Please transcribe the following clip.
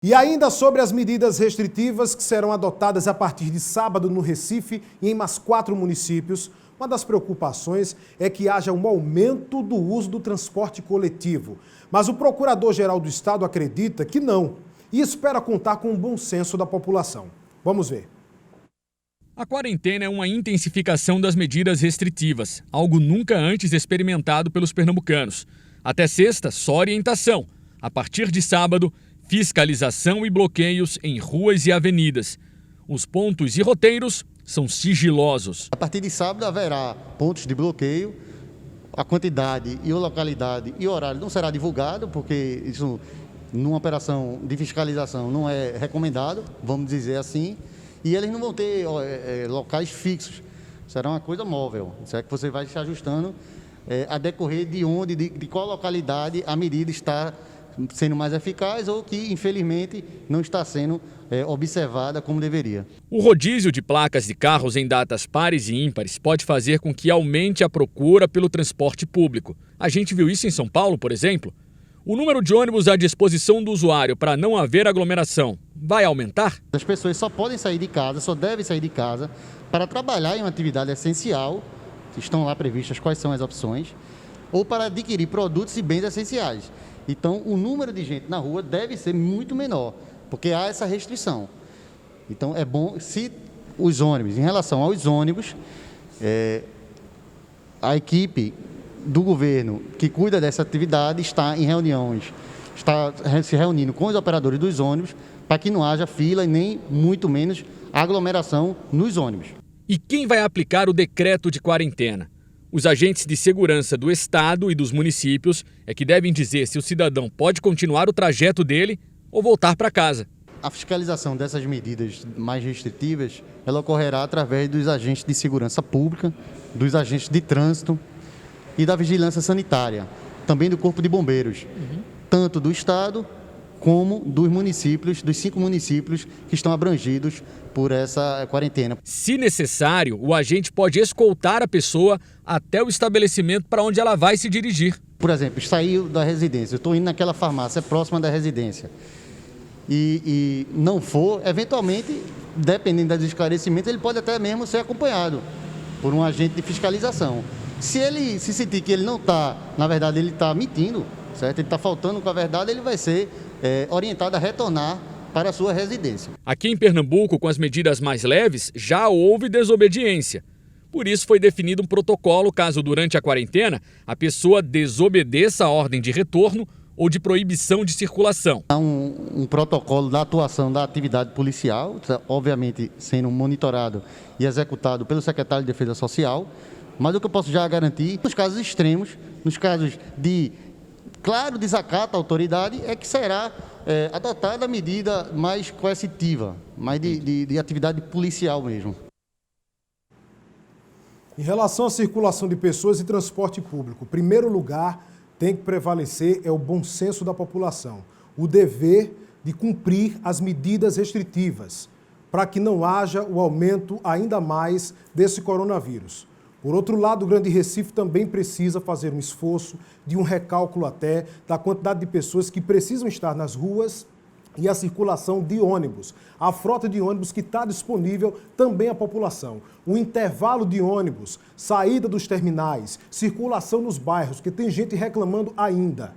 E ainda sobre as medidas restritivas que serão adotadas a partir de sábado no Recife e em mais 4 municípios, uma das preocupações é que haja um aumento do uso do transporte coletivo. Mas o Procurador-Geral do Estado acredita que não e espera contar com o bom senso da população. Vamos ver. A quarentena é uma intensificação das medidas restritivas, algo nunca antes experimentado pelos pernambucanos. Até sexta, só orientação. A partir de sábado, fiscalização e bloqueios em ruas e avenidas. Os pontos e roteiros são sigilosos. A partir de sábado haverá pontos de bloqueio. A quantidade e a localidade e horário não será divulgado, porque isso, numa operação de fiscalização, não é recomendado, vamos dizer assim. E eles não vão ter locais fixos. Será uma coisa móvel. Isso é que você vai se ajustando a decorrer de qual localidade a medida está sendo mais eficaz ou que, infelizmente, não está sendo observada como deveria. O rodízio de placas de carros em datas pares e ímpares pode fazer com que aumente a procura pelo transporte público. A gente viu isso em São Paulo, por exemplo. O número de ônibus à disposição do usuário para não haver aglomeração vai aumentar? As pessoas só podem sair de casa, só devem sair de casa para trabalhar em uma atividade essencial, estão lá previstas quais são as opções, ou para adquirir produtos e bens essenciais. Então, o número de gente na rua deve ser muito menor, porque há essa restrição. Então, é bom se os ônibus, em relação aos ônibus, a equipe do governo que cuida dessa atividade está em reuniões, está se reunindo com os operadores dos ônibus para que não haja fila e nem muito menos aglomeração nos ônibus. E quem vai aplicar o decreto de quarentena? Os agentes de segurança do Estado e dos municípios é que devem dizer se o cidadão pode continuar o trajeto dele ou voltar para casa. A fiscalização dessas medidas mais restritivas, ela ocorrerá através dos agentes de segurança pública, dos agentes de trânsito e da vigilância sanitária, também do Corpo de Bombeiros, tanto do Estado como dos municípios, dos 5 municípios que estão abrangidos por essa quarentena. Se necessário, o agente pode escoltar a pessoa até o estabelecimento para onde ela vai se dirigir. Por exemplo, saiu da residência, eu estou indo naquela farmácia próxima da residência e não for, eventualmente, dependendo dos esclarecimentos, ele pode até mesmo ser acompanhado por um agente de fiscalização. Se ele se sentir que ele não está, na verdade, ele está mentindo, certo? Ele está faltando com a verdade, ele vai ser orientado a retornar para a sua residência. Aqui em Pernambuco, com as medidas mais leves, já houve desobediência. Por isso foi definido um protocolo caso durante a quarentena a pessoa desobedeça a ordem de retorno ou de proibição de circulação. Há um protocolo da atuação da atividade policial, obviamente sendo monitorado e executado pelo secretário de Defesa Social, mas o que eu posso já garantir, nos casos extremos, nos casos de claro desacato à autoridade, é que será adotada a medida mais coercitiva, mais de atividade policial mesmo. Em relação à circulação de pessoas e transporte público, em primeiro lugar tem que prevalecer o bom senso da população, o dever de cumprir as medidas restritivas, para que não haja o aumento ainda mais desse coronavírus. Por outro lado, o Grande Recife também precisa fazer um esforço de um recálculo até da quantidade de pessoas que precisam estar nas ruas e a circulação de ônibus. A frota de ônibus que está disponível também à população. O intervalo de ônibus, saída dos terminais, circulação nos bairros, que tem gente reclamando ainda.